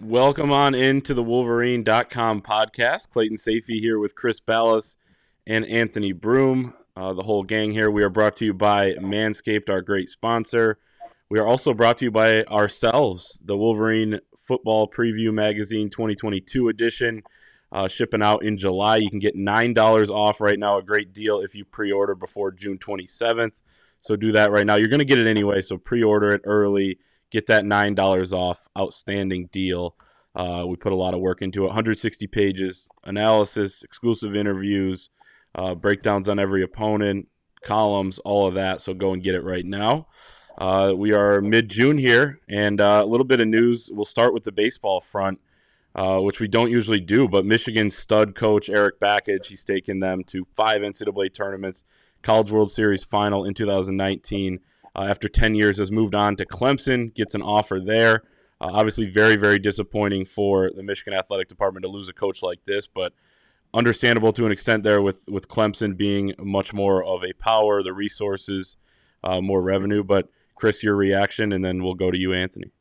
Welcome on into the Wolverine.com podcast. Clayton Sayfie here with Chris Balas and Anthony Broome. The whole gang here. We are brought to you by Manscaped, our great sponsor. We are also brought to you by ourselves, the Wolverine Football Preview Magazine 2022 edition, shipping out in July. You can get $9 off right now, a great deal if you pre-order before June 27th. So do that right now. You're going to get it anyway, so pre-order it early. Get that $9 off. Outstanding deal. We put a lot of work into it. 160 pages, analysis, exclusive interviews, breakdowns on every opponent, columns, all of that. So go and get it right now. We are mid-June here, and a little bit of news. We'll start with the baseball front, which we don't usually do, but Michigan's stud coach, Erik Bakich, he's taken them to 5 NCAA tournaments, College World Series final in 2019. After 10 years, has moved on to Clemson, gets an offer there. Obviously, very, very disappointing for the Michigan Athletic Department to lose a coach like this, but understandable to an extent there with Clemson being much more of a power, the resources, more revenue. But, Chris, your reaction, and then we'll go to you, Anthony.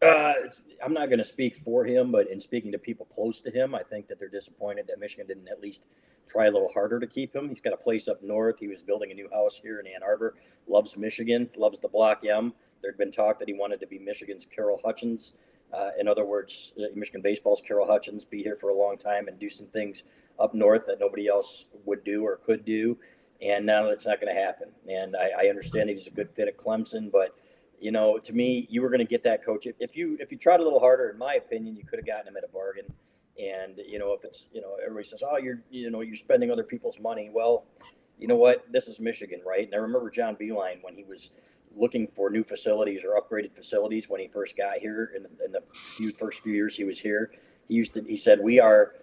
I'm not going to speak for him, but in speaking to people close to him, I think that they're disappointed that Michigan didn't at least try a little harder to keep him. He's got a place up north. He was building a new house here in Ann Arbor. Loves Michigan, loves the Block M. There'd been talk that he wanted to be Michigan's Carol Hutchins. In other words, Michigan baseball's Carol Hutchins, be here for a long time and do some things up north that nobody else would do or could do. And now that's not going to happen. And I understand that he's a good fit at Clemson, but to me, you were going to get that coach if you tried a little harder. In my opinion, you could have gotten him at a bargain. And if it's everybody says, oh, you're spending other people's money. Well, you know what? This is Michigan, right? And I remember John Beeline when he was looking for new facilities or upgraded facilities when he first got here in the first few years he was here. He said, we are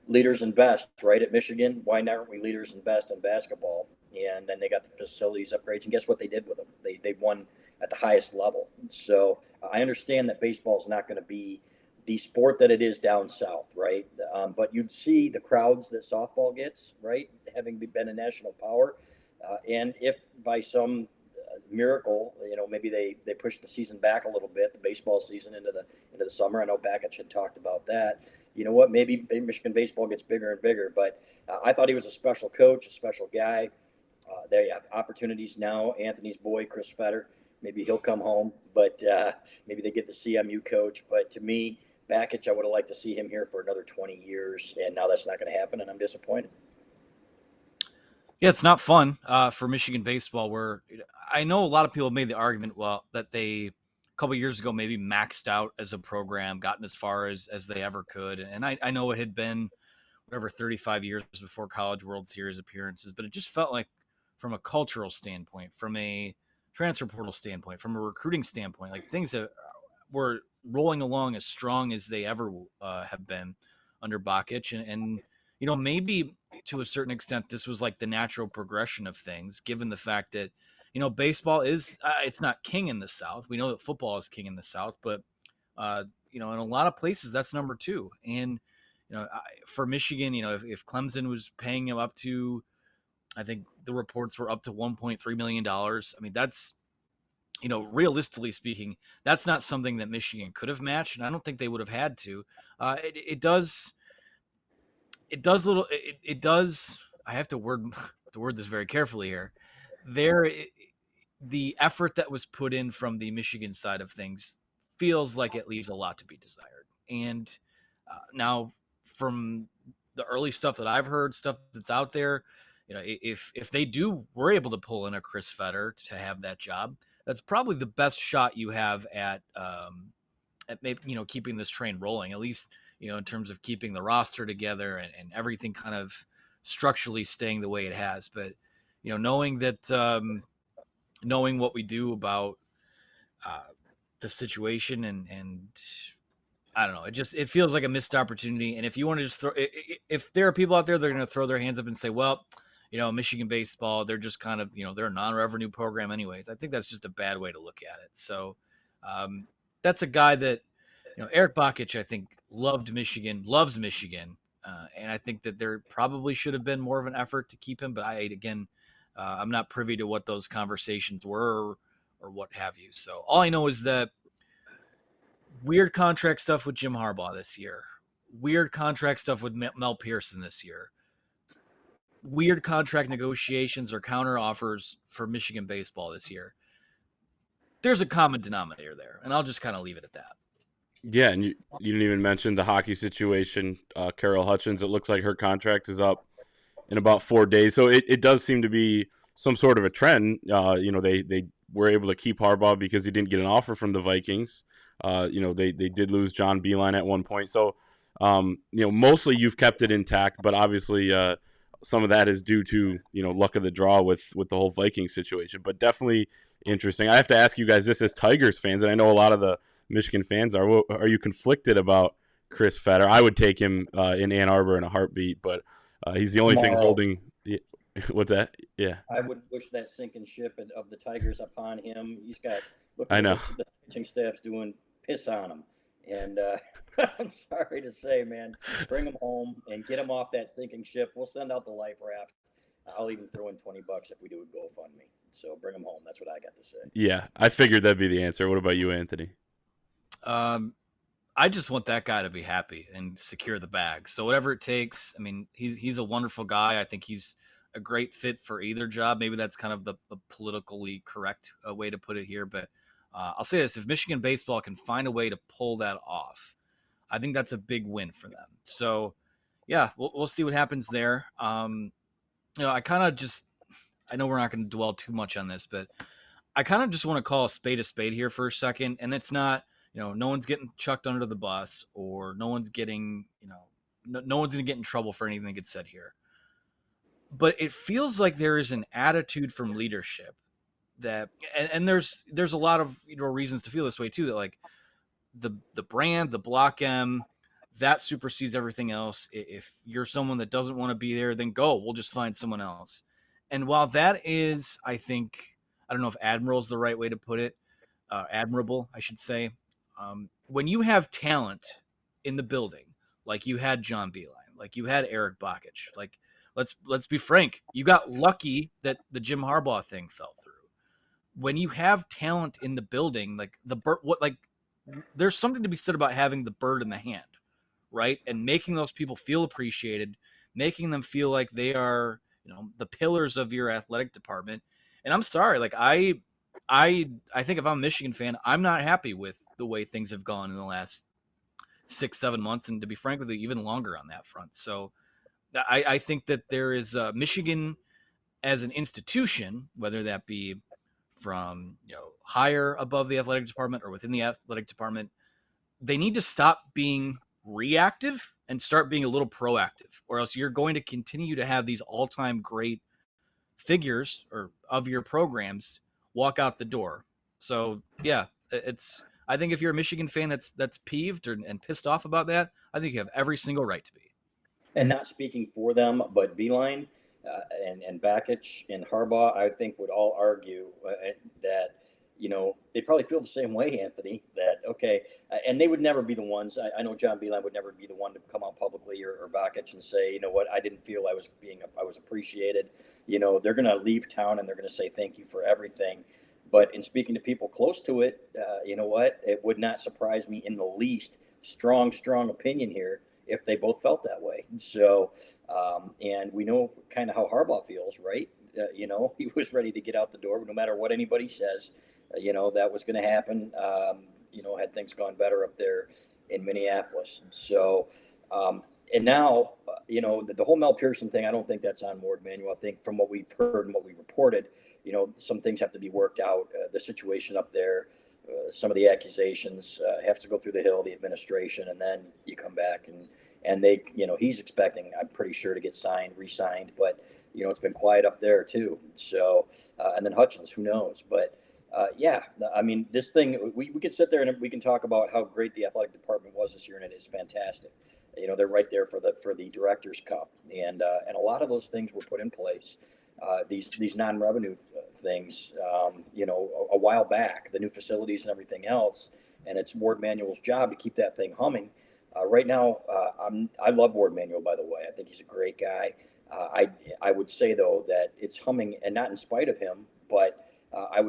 leaders in best, right, at Michigan. Why not aren't we leaders in best in basketball? And then they got the facilities upgrades, and guess what they did with them? They won at the highest level. So I understand that baseball is not going to be the sport that it is down south, right? But you'd see the crowds that softball gets, right, having been a national power. And if by some miracle, maybe they push the season back a little bit, the baseball season into the summer. I know Bakich had talked about that. You know what? Maybe Michigan baseball gets bigger and bigger. But I thought he was a special coach, a special guy. They have opportunities now. Anthony's boy, Chris Fetter, maybe he'll come home, but maybe they get the CMU coach. But to me, Bakich, I would have liked to see him here for another 20 years, and now that's not going to happen, and I'm disappointed. Yeah, it's not fun for Michigan baseball, where I know a lot of people made the argument, that they a couple years ago maybe maxed out as a program, gotten as far as they ever could. And I know it had been, 35 years before College World Series appearances, but it just felt like from a cultural standpoint, from a transfer portal standpoint, from a recruiting standpoint, like things that were rolling along as strong as they ever have been under Bakich. And maybe to a certain extent, this was like the natural progression of things, given the fact that, baseball is, it's not king in the South. We know that football is king in the South, but, in a lot of places that's number two. And, for Michigan, if Clemson was paying him up to, I think the reports were up to $1.3 million. I mean, that's, realistically speaking, that's not something that Michigan could have matched, and I don't think they would have had to. It does. I have to word this very carefully here. The effort that was put in from the Michigan side of things feels like it leaves a lot to be desired. And now, from the early stuff that I've heard, stuff that's out there, if they were able to pull in a Chris Fetter to have that job, that's probably the best shot you have at maybe, keeping this train rolling, at least, in terms of keeping the roster together and everything kind of structurally staying the way it has. But, knowing what we do about the situation and I don't know, it feels like a missed opportunity. And if you want to just if there are people out there that are going to throw their hands up and say, well, Michigan baseball, they're just kind of, they're a non-revenue program anyways. I think that's just a bad way to look at it. So that's a guy that, Erik Bakich, I think, loves Michigan. And I think that there probably should have been more of an effort to keep him. But I'm not privy to what those conversations were or what have you. So all I know is that Weird contract stuff with Jim Harbaugh this year. Weird contract stuff with Mel Pearson this year. Weird contract negotiations or counter offers for Michigan baseball this year. There's a common denominator there, and I'll just kind of leave it at that. Yeah, and you didn't even mention the hockey situation. Carol Hutchins, it looks like her contract is up in about 4 days. So it does seem to be some sort of a trend. They were able to keep Harbaugh because he didn't get an offer from the Vikings. They did lose John Beeline at one point. So, mostly you've kept it intact, but obviously some of that is due to, luck of the draw with the whole Vikings situation. But definitely interesting. I have to ask you guys this as Tigers fans, and I know a lot of the Michigan fans are. Are you conflicted about Chris Fetter? I would take him in Ann Arbor in a heartbeat, but he's the only thing holding. What's that? Yeah, I would push that sinking ship of the Tigers upon him. He's got. Look, I know the pitching staff's doing piss on him, and I'm sorry to say, man, bring him home and get him off that sinking ship. We'll send out the life raft. I'll even throw in $20 if we do a GoFundMe. So bring him home. That's what I got to say. Yeah, I figured that'd be the answer. What about you, Anthony? I just want that guy to be happy and secure the bag. So whatever it takes. I mean, he's a wonderful guy. I think he's a great fit for either job. Maybe that's kind of the politically correct way to put it here. But I'll say this: if Michigan baseball can find a way to pull that off, I think that's a big win for them. So, yeah, we'll see what happens there. I kind of just – I know we're not going to dwell too much on this, but I kind of just want to call a spade here for a second. And it's not – no one's getting chucked under the bus or no one's getting – no one's going to get in trouble for anything that gets said here. But it feels like there is an attitude from leadership that – and there's a lot of reasons to feel this way too, that like the brand, the Block M – that supersedes everything else. If you're someone that doesn't want to be there, then go. We'll just find someone else. And while that is, I think, I don't know if admiral is the right way to put it, admirable, I should say. When you have talent in the building, like you had John Beeline, like you had Erik Bakich, like let's be frank, you got lucky that the Jim Harbaugh thing fell through. When you have talent in the building, like there's something to be said about having the bird in the hand. Right. And making those people feel appreciated, making them feel like they are, the pillars of your athletic department. And I'm sorry, like I think if I'm a Michigan fan, I'm not happy with the way things have gone in the last 6-7 months. And to be frank with you, even longer on that front. So I think that there is Michigan as an institution, whether that be from, higher above the athletic department or within the athletic department, they need to stop being reactive and start being a little proactive, or else you're going to continue to have these all-time great figures or of your programs walk out the door. So yeah, I think if you're a Michigan fan that's peeved and pissed off about that, I think you have every single right to be. And not speaking for them, but Beeline and Bakich and Harbaugh, I think would all argue that they probably feel the same way, Anthony, that, okay, and they would never be the ones, I know John Beeline would never be the one to come out publicly or Bakich and say, you know what, I didn't feel I was appreciated. They're going to leave town and they're going to say thank you for everything. But in speaking to people close to it, you know what, it would not surprise me in the least, strong opinion here, if they both felt that way. So, and we know kind of how Harbaugh feels, right? He was ready to get out the door, no matter what anybody says. That was going to happen, had things gone better up there in Minneapolis. So, and now, the whole Mel Pearson thing, I don't think that's on Ward Manuel. I think from what we've heard and what we reported, some things have to be worked out. The situation up there, some of the accusations have to go through the Hill, the administration, and then you come back and they, he's expecting, I'm pretty sure, to get re-signed, but it's been quiet up there too. So, and then Hutchins, who knows? But yeah, I mean, this thing, we could sit there and we can talk about how great the athletic department was this year, and it is fantastic. They're right there for the Directors Cup, and a lot of those things were put in place. These non-revenue things, a while back, the new facilities and everything else, and it's Ward Manuel's job to keep that thing humming. Right now, I love Ward Manuel, by the way. I think he's a great guy. I would say, though, that it's humming, and not in spite of him, but I'm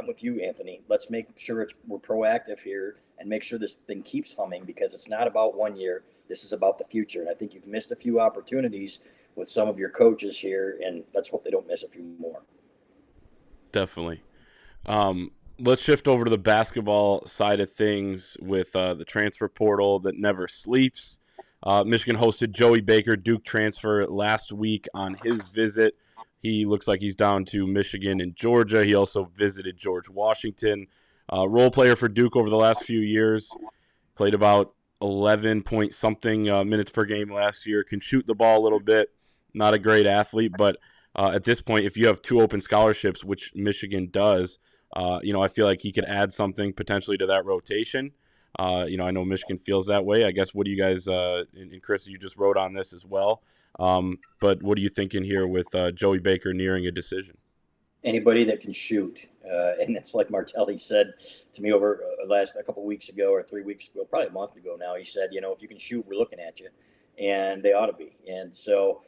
with you, Anthony. Let's make sure we're proactive here and make sure this thing keeps humming, because it's not about 1 year. This is about the future. And I think you've missed a few opportunities with some of your coaches here, and let's hope they don't miss a few more. Definitely. Let's shift over to the basketball side of things with the transfer portal that never sleeps. Michigan hosted Joey Baker, Duke transfer, last week on his visit. He looks like he's down to Michigan and Georgia. He also visited George Washington. Role player for Duke over the last few years. Played about 11 point something minutes per game last year. Can shoot the ball a little bit. Not a great athlete, but at this point, if you have 2 open scholarships, which Michigan does, I feel like he could add something potentially to that rotation. I know Michigan feels that way. I guess, what do you guys, and Chris, you just wrote on this as well, but what are you thinking here with Joey Baker nearing a decision? Anybody that can shoot. And it's like Martelli said to me over a couple of weeks ago or 3 weeks ago, probably a month ago now. He said, if you can shoot, we're looking at you. And they ought to be. And so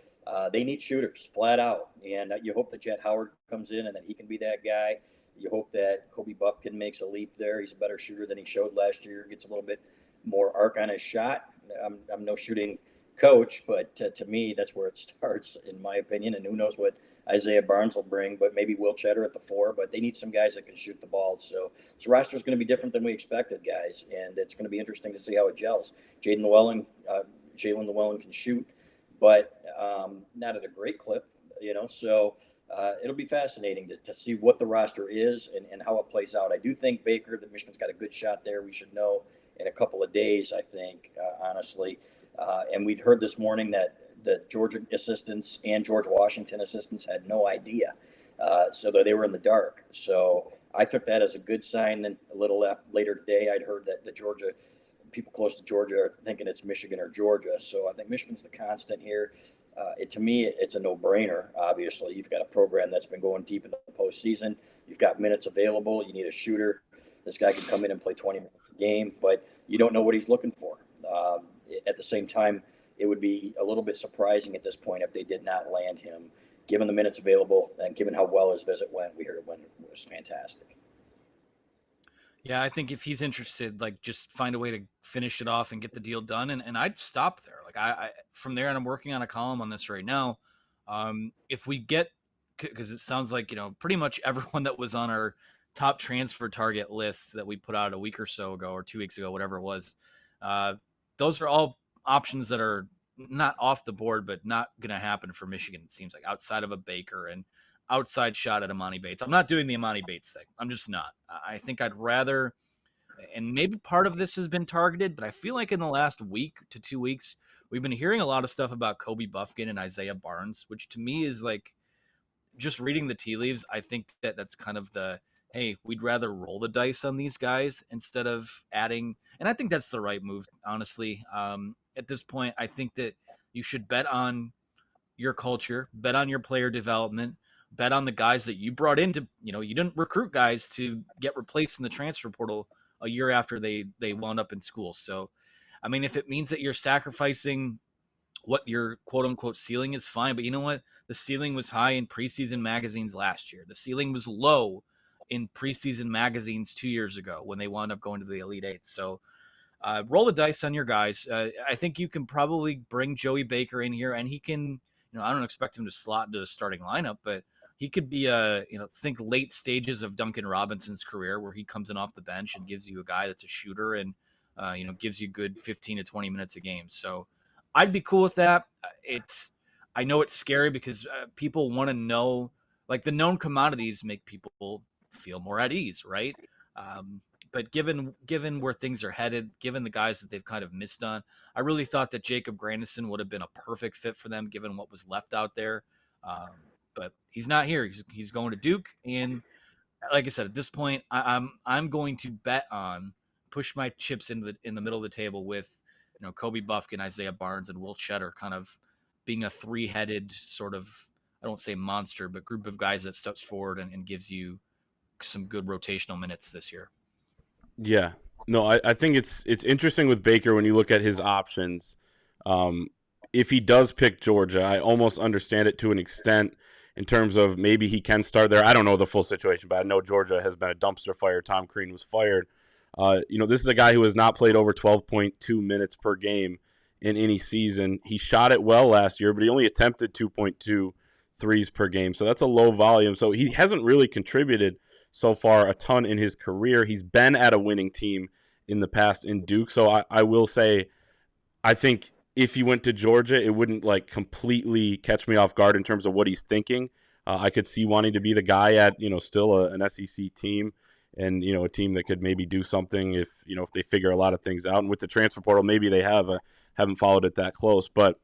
they need shooters flat out. And you hope that Jet Howard comes in and that he can be that guy. You hope that Kobe Buffkin makes a leap there. He's a better shooter than he showed last year. Gets a little bit more arc on his shot. I'm no shooting coach, but to me, that's where it starts, in my opinion. And who knows what Isaiah Barnes will bring, but maybe Will Cheddar at the 4. But they need some guys that can shoot the ball. So this roster is going to be different than we expected, guys, and it's going to be interesting to see how it gels. Jalen Llewellyn can shoot, but not at a great clip, So it'll be fascinating to see what the roster is and how it plays out. I do think Baker, that Michigan's got a good shot there. We should know in a couple of days, I think, honestly. And we'd heard this morning that the Georgia assistants and George Washington assistants had no idea, so that they were in the dark. So I took that as a good sign. Then a little later today, I'd heard that the Georgia people close to Georgia are thinking it's Michigan or Georgia. So I think Michigan's the constant here. To me, it's a no-brainer. Obviously, you've got a program that's been going deep in the postseason. You've got minutes available. You need a shooter. This guy can come in and play 20 minutes a game, but you don't know what he's looking for. At the same time, it would be a little bit surprising at this point if they did not land him, given the minutes available and given how well his visit went. We heard it was fantastic. Yeah, I think if he's interested, just find a way to finish it off and get the deal done. And I'd stop there. I from there, and I'm working on a column on this right now. If we get, because it sounds like, pretty much everyone that was on our top transfer target list that we put out a week or so ago or 2 weeks ago, whatever it was, those are all options that are not off the board, but not going to happen for Michigan. It seems like, outside of a Baker and outside shot at Amani Bates. I'm not doing the Amani Bates thing. I'm just not. I think I'd rather, and maybe part of this has been targeted, but I feel like in the last week to 2 weeks, we've been hearing a lot of stuff about Kobe Buffkin and Isaiah Barnes, which to me is like, just reading the tea leaves, I think that's kind of the, hey, we'd rather roll the dice on these guys instead of adding. And I think that's the right move, honestly. At this point, I think that you should bet on your culture, bet on your player development, bet on the guys that you brought into, you didn't recruit guys to get replaced in the transfer portal a year after they wound up in school. So, I mean, if it means that you're sacrificing what your quote unquote ceiling is, fine. But you know what? The ceiling was high in preseason magazines last year. The ceiling was low in preseason magazines 2 years ago when they wound up going to the Elite Eight. So roll the dice on your guys. I think you can probably bring Joey Baker in here, and he can, I don't expect him to slot into the starting lineup, but he could be think late stages of Duncan Robinson's career, where he comes in off the bench and gives you a guy that's a shooter and, gives you good 15 to 20 minutes a game. So I'd be cool with that. I know it's scary because people want to know, the known commodities make people feel more at ease, right? But given where things are headed, given the guys that they've kind of missed on, I really thought that Jacob Grandison would have been a perfect fit for them, given what was left out there. But he's not here. He's going to Duke, and like I said, at this point, I'm going to bet on, push my chips in the middle of the table with, Kobe Buffkin, Isaiah Barnes, and Will Cheddar kind of being a three-headed sort of, I don't say monster, but group of guys that steps forward and gives you some good rotational minutes this year. Yeah. No, I think it's interesting with Baker when you look at his options. If he does pick Georgia, I almost understand it to an extent. in terms of maybe he can start there. I don't know the full situation, but I know Georgia has been a dumpster fire. Tom Crean was fired. This is a guy who has not played over 12.2 minutes per game in any season. He shot it well last year, but he only attempted 2.2 threes per game. So that's a low volume. So he hasn't really contributed so far a ton in his career. He's been at a winning team in the past in Duke. So I will say, I think if he went to Georgia, it wouldn't like completely catch me off guard in terms of what he's thinking. I could see wanting to be the guy at, still an SEC team and, a team that could maybe do something if they figure a lot of things out. And with the transfer portal, maybe they haven't followed it that close. But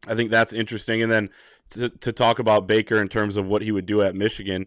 I think that's interesting. And then to talk about Baker in terms of what he would do at Michigan,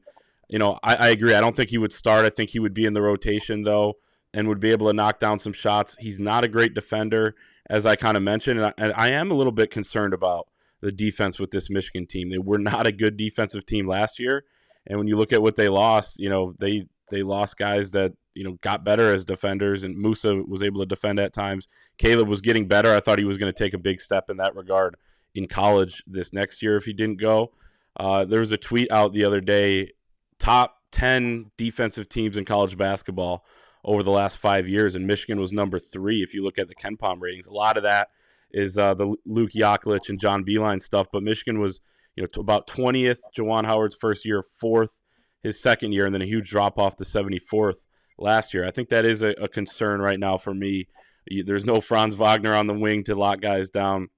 I agree. I don't think he would start. I think he would be in the rotation, though, and would be able to knock down some shots. He's not a great defender, as I kind of mentioned, and I am a little bit concerned about the defense with this Michigan team. They were not a good defensive team last year, and when you look at what they lost, they lost guys that got better as defenders, and Musa was able to defend at times. Caleb was getting better. I thought he was going to take a big step in that regard in college this next year if he didn't go. There was a tweet out the other day, top 10 defensive teams in college basketball over the last 5 years, and Michigan was number 3 if you look at the KenPom ratings. A lot of that is the Luke Yaklich and John Beilein stuff, but Michigan was about 20th Juwan Howard's first year, 4th his second year, and then a huge drop-off to 74th last year. I think that is a concern right now for me. There's no Franz Wagner on the wing to lock guys down.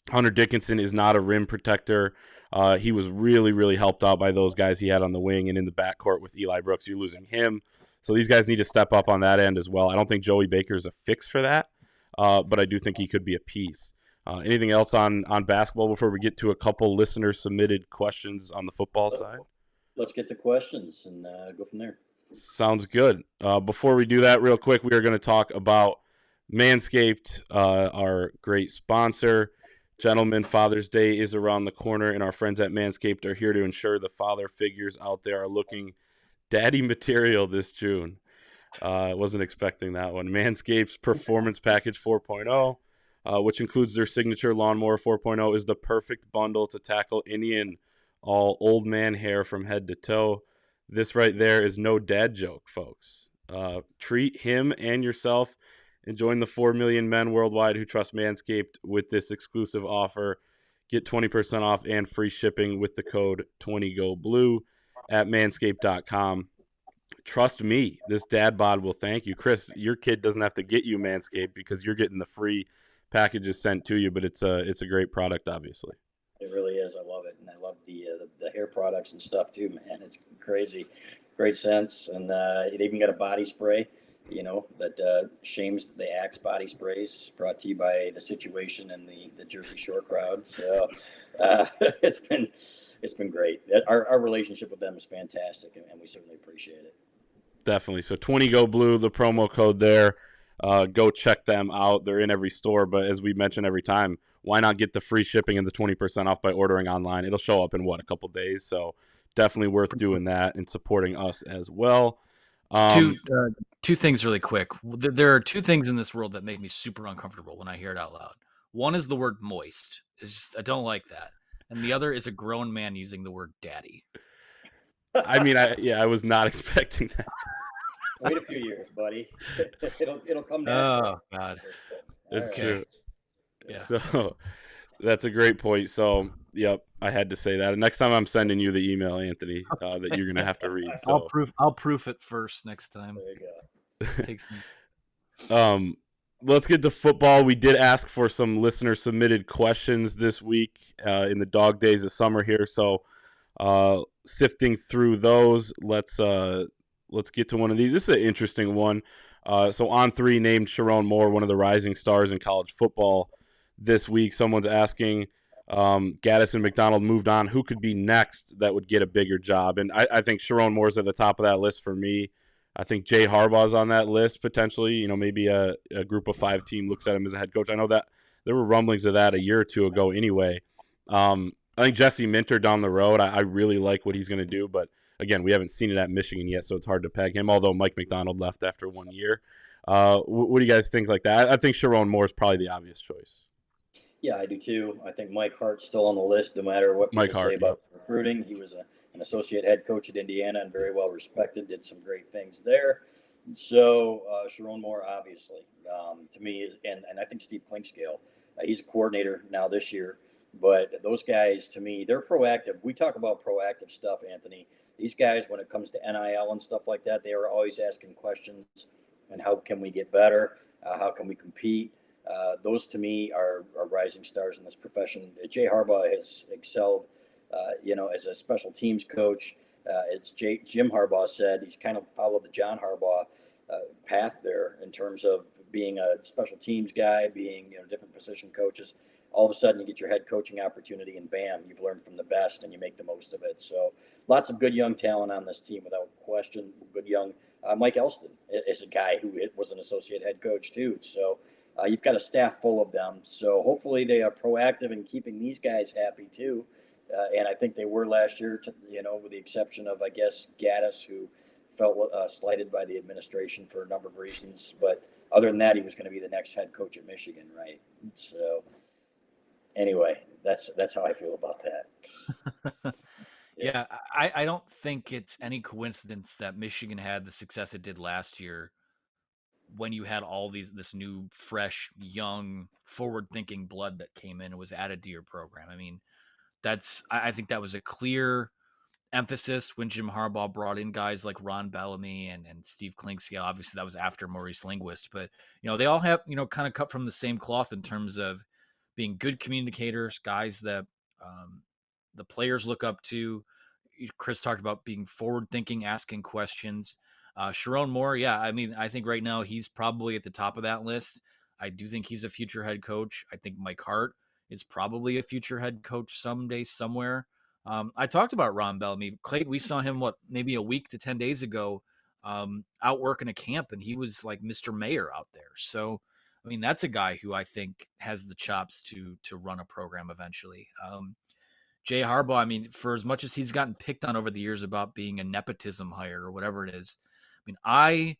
Hunter Dickinson is not a rim protector. He was really, really helped out by those guys he had on the wing and in the backcourt with Eli Brooks. You're losing him. So these guys need to step up on that end as well. I don't think Joey Baker is a fix for that, but I do think he could be a piece. Anything else on basketball before we get to a couple listener-submitted questions on the football side? Let's get to questions and go from there. Sounds good. Before we do that, real quick, we are going to talk about Manscaped, our great sponsor. Gentlemen, Father's Day is around the corner, and our friends at Manscaped are here to ensure the father figures out there are looking daddy material this June. I wasn't expecting that one. Manscaped's Performance Package 4.0, which includes their signature Lawnmower 4.0, is the perfect bundle to tackle any and all old man hair from head to toe. This right there is no dad joke, folks. Treat him and yourself and join the 4 million men worldwide who trust Manscaped with this exclusive offer. Get 20% off and free shipping with the code 20GoBlue at manscaped.com. Trust me, this dad bod will thank you. Chris, your kid doesn't have to get you Manscaped because you're getting the free packages sent to you, but it's a great product, obviously. It really is. I love it, and I love the hair products and stuff too, man. It's crazy, great scents, and it even got a body spray, that shames the Axe body sprays, brought to you by The Situation and the Jersey Shore crowd. So it's been great. Our relationship with them is fantastic, and we certainly appreciate it. Definitely. So 20GoBlue, the promo code there. Go check them out. They're in every store, but as we mention every time, why not get the free shipping and the 20% off by ordering online? It'll show up in a couple days. So definitely worth doing that and supporting us as well. Two things really quick. There are two things in this world that make me super uncomfortable when I hear it out loud. One is the word moist. I don't like that. And the other is a grown man using the word daddy. I mean, I was not expecting that. Wait a few years, buddy. It'll come down. Oh, God. It's Okay. true. Yeah. So that's a great point. So, yep, I had to say that. And next time I'm sending you the email, Anthony, that you're going to have to read. So. I'll proof it first next time. There you go. Takes me. Let's get to football. We did ask for some listener submitted questions this week in the dog days of summer here. So sifting through those, let's get to one of these. This is an interesting one. So On3 named Sharon Moore one of the rising stars in college football this week. Someone's asking, Gaddis and McDonald moved on. Who could be next that would get a bigger job? And I think Sharon Moore's at the top of that list for me. I think Jay Harbaugh's on that list potentially. Maybe a group of 5 team looks at him as a head coach. I know that there were rumblings of that a year or two ago anyway. I think Jesse Minter down the road, I really like what he's going to do. But, again, we haven't seen it at Michigan yet, so it's hard to peg him, although Mike McDonald left after 1 year. What do you guys think like that? I think Sharon Moore is probably the obvious choice. Yeah, I do too. I think Mike Hart's still on the list, no matter what Mike people say Hart, yep. about recruiting. He was an associate head coach at Indiana and very well respected. Did some great things there. So Sharon Moore, obviously, to me, and I think Steve Klinkscale, he's a coordinator now this year. But those guys, to me, they're proactive. We talk about proactive stuff, Anthony. These guys, when it comes to NIL and stuff like that, they are always asking questions and how can we get better? How can we compete? Those to me are rising stars in this profession. Jay Harbaugh has excelled, as a special teams coach. Jim Harbaugh said he's kind of followed the John Harbaugh path there in terms of being a special teams guy, being different position coaches. All of a sudden, you get your head coaching opportunity, and bam, you've learned from the best, and you make the most of it. So, lots of good young talent on this team, without question. Good young Mike Elston is a guy who was an associate head coach too. So, you've got a staff full of them. So hopefully they are proactive in keeping these guys happy too. And I think they were last year, with the exception of, I guess, Gaddis, who felt slighted by the administration for a number of reasons. But other than that, he was going to be the next head coach at Michigan, right? So anyway, that's how I feel about that. Yeah, I don't think it's any coincidence that Michigan had the success it did last year when you had all this new, fresh, young, forward-thinking blood that came in and was added to your program. I mean, I think that was a clear emphasis when Jim Harbaugh brought in guys like Ron Bellamy and Steve Klinkscale. Obviously, that was after Maurice Linguist, but they all have kind of cut from the same cloth in terms of being good communicators, guys that the players look up to. Chris talked about being forward thinking, asking questions. Sharon Moore, yeah, I mean, I think right now he's probably at the top of that list. I do think he's a future head coach. I think Mike Hart is probably a future head coach someday, somewhere. I talked about Ron Bellamy. Clayton, we saw him, maybe a week to 10 days ago, out working a camp, and he was like Mr. Mayor out there. So, I mean, that's a guy who I think has the chops to run a program eventually. Jay Harbaugh, I mean, for as much as he's gotten picked on over the years about being a nepotism hire or whatever it is, I mean,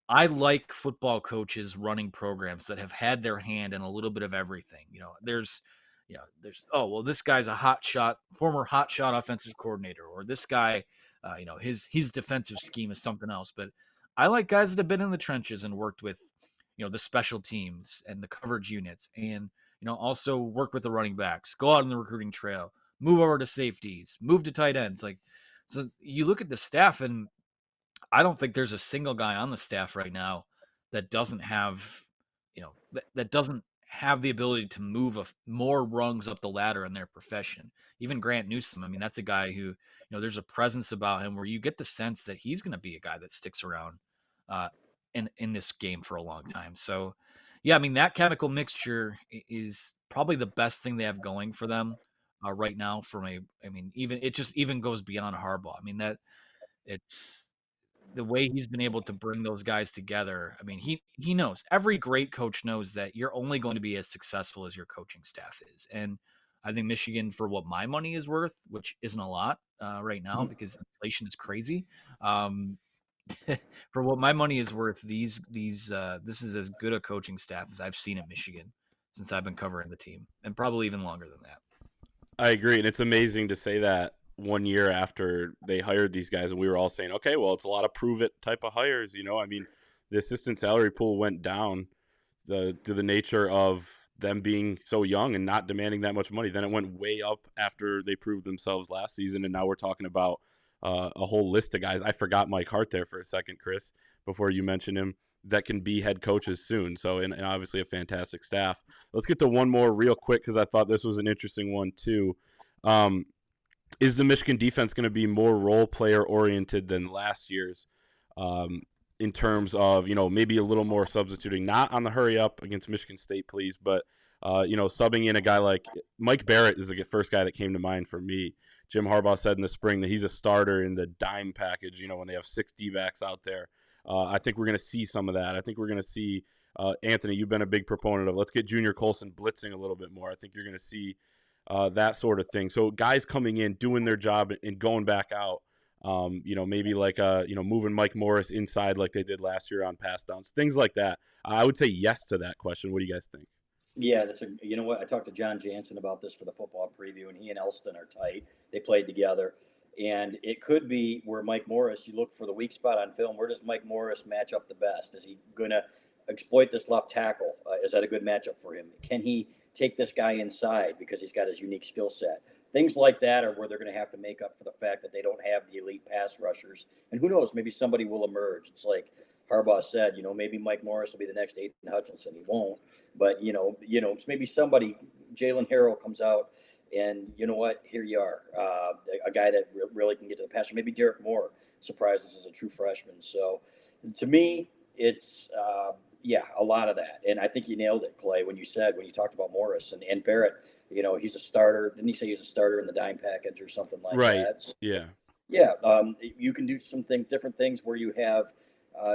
I like football coaches running programs that have had their hand in a little bit of everything. There's oh well, this guy's a former hot shot offensive coordinator, or this guy, his defensive scheme is something else. But I like guys that have been in the trenches and worked with, the special teams and the coverage units, and also worked with the running backs, go out on the recruiting trail, move over to safeties, move to tight ends. So you look at the staff, and I don't think there's a single guy on the staff right now that doesn't have, that doesn't have the ability to move more rungs up the ladder in their profession. Even Grant Newsome, I mean, that's a guy who, there's a presence about him where you get the sense that he's going to be a guy that sticks around in this game for a long time. So, yeah, I mean, that chemical mixture is probably the best thing they have going for them right now. I mean, it just even goes beyond Harbaugh. I mean, it's the way he's been able to bring those guys together. I mean, he knows, every great coach knows that you're only going to be as successful as your coaching staff is. And I think Michigan, for what my money is worth, which isn't a lot right now because inflation is crazy. For what my money is worth, this is as good a coaching staff as I've seen at Michigan since I've been covering the team, and probably even longer than that. I agree, and it's amazing to say that 1 year after they hired these guys, and we were all saying, okay, well, it's a lot of prove it type of hires. I mean, the assistant salary pool went down to the nature of them being so young and not demanding that much money. Then it went way up after they proved themselves last season, and now we're talking about a whole list of guys. I forgot Mike Hart there for a second, Chris, before you mentioned him, that can be head coaches soon. So, and obviously a fantastic staff. Let's get to one more real quick because I thought this was an interesting one too. Is the Michigan defense going to be more role player oriented than last year's in terms of, maybe a little more substituting, not on the hurry up against Michigan State, please, but, subbing in a guy like Mike Barrett is the first guy that came to mind for me. Jim Harbaugh said in the spring that he's a starter in the dime package, when they have 6 D-backs out there. I think we're going to see some of that. I think we're going to see, Anthony, you've been a big proponent of, let's get Junior Colson blitzing a little bit more. I think you're going to see that sort of thing. So guys coming in, doing their job and going back out, maybe like, moving Mike Morris inside like they did last year on pass downs, things like that. I would say yes to that question. What do you guys think? Yeah, you know what? I talked to John Jansen about this for the football preview, and he and Elston are tight. They played together. And it could be where Mike Morris, you look for the weak spot on film. Where does Mike Morris match up the best? Is he going to exploit this left tackle? Is that a good matchup for him? Can he take this guy inside because he's got his unique skill set? Things like that are where they're going to have to make up for the fact that they don't have the elite pass rushers. And who knows, maybe somebody will emerge. It's like Harbaugh said, maybe Mike Morris will be the next Aiden Hutchinson. He won't, but maybe somebody, Jalen Harrell comes out, and you know what? Here you are, a guy that really can get to the passer. Maybe Derek Moore surprises as a true freshman. So, to me, it's a lot of that. And I think you nailed it, Clay, when you talked about Morris and Barrett. He's a starter. Didn't he say he's a starter in the dime package or something like Right. that? So, yeah. yeah, you can do different things where you have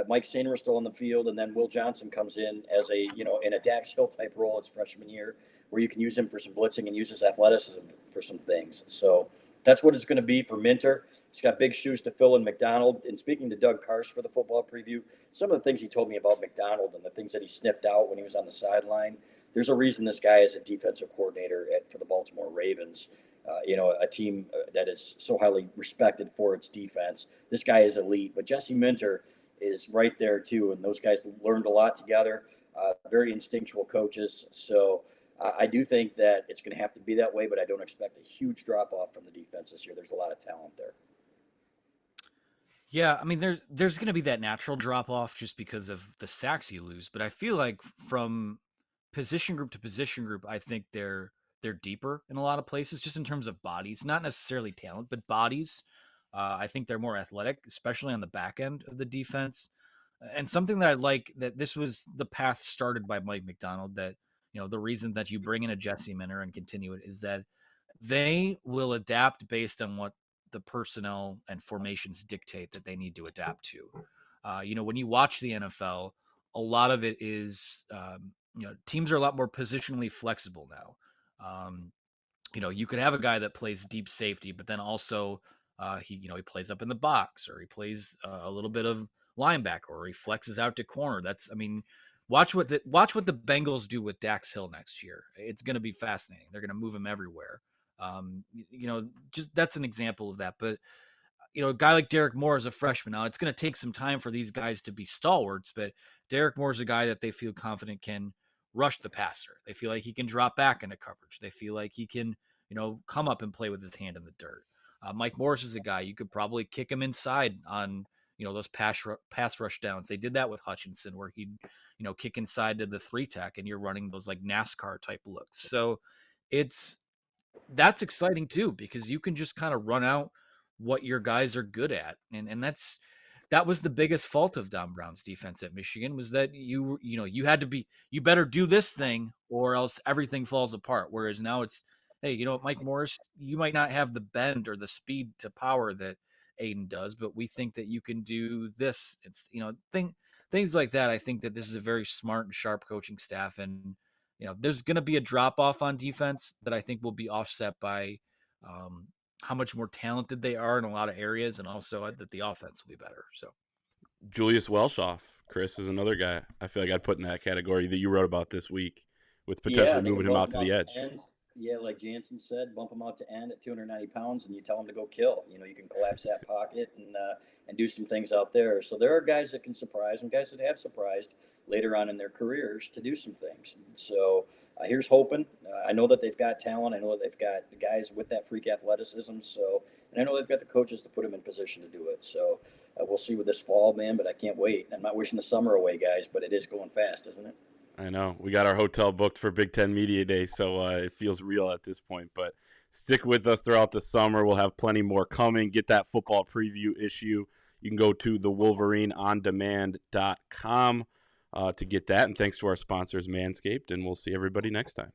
Mike Sainer still on the field, and then Will Johnson comes in as in a Dax Hill type role his freshman year, where you can use him for some blitzing and use his athleticism for some things. So that's what it's going to be for Minter. He's got big shoes to fill in McDonald. And speaking to Doug Karsh for the football preview, some of the things he told me about McDonald and the things that he sniffed out when he was on the sideline, there's a reason this guy is a defensive coordinator for the Baltimore Ravens. A team that is so highly respected for its defense. This guy is elite, but Jesse Minter is right there too, and those guys learned a lot together. Very instinctual coaches, so I do think that it's going to have to be that way. But I don't expect a huge drop off from the defense this year. There's a lot of talent there. Yeah, I mean there's going to be that natural drop off just because of the sacks you lose, but I feel like from position group to position group, I think they're deeper in a lot of places, just in terms of bodies, not necessarily talent, but bodies. I think they're more athletic, especially on the back end of the defense. And something that I like, that this was the path started by Mike McDonald, that the reason that you bring in a Jesse Minter and continue it is that they will adapt based on what the personnel and formations dictate that they need to adapt to. When you watch the NFL, a lot of it is, teams are a lot more positionally flexible now. You could have a guy that plays deep safety, but then also he plays up in the box, or he plays a little bit of linebacker, or he flexes out to corner. Watch what the Bengals do with Dax Hill next year. It's going to be fascinating. They're going to move him everywhere. Just that's an example of that. But a guy like Derek Moore is a freshman. Now, it's going to take some time for these guys to be stalwarts, but Derek Moore is a guy that they feel confident can rush the passer. They feel like he can drop back into coverage. They feel like he can, come up and play with his hand in the dirt. Mike Morris is a guy you could probably kick him inside on, those pass rush downs. They did that with Hutchinson, where he'd, kick inside to the 3-tech, and you're running those like NASCAR type looks. So that's exciting too, because you can just kind of run out what your guys are good at. And that was the biggest fault of Don Brown's defense at Michigan, was that you better do this thing or else everything falls apart. Whereas now it's, hey, Mike Morris, you might not have the bend or the speed to power that Aiden does, but we think that you can do this. It's, things like that. I think that this is a very smart and sharp coaching staff, and there's going to be a drop off on defense that I think will be offset by how much more talented they are in a lot of areas, and also that the offense will be better. So Julius Welshoff, Chris, is another guy I feel like I'd put in that category that you wrote about this week, with potentially moving him out to the edge. Yeah, like Jansen said, bump him out to end at 290 pounds, and you tell him to go kill. You can collapse that pocket and do some things out there. So there are guys that can surprise, and guys that have surprised later on in their careers to do some things. So here's hoping. I know that they've got talent. I know that they've got the guys with that freak athleticism. So, and I know they've got the coaches to put them in position to do it. So we'll see with this fall, man. But I can't wait. I'm not wishing the summer away, guys, but it is going fast, isn't it? I know. We got our hotel booked for Big Ten Media Day, so it feels real at this point. But stick with us throughout the summer. We'll have plenty more coming. Get that football preview issue. You can go to thewolverineondemand.com to get that. And thanks to our sponsors, Manscaped, and we'll see everybody next time.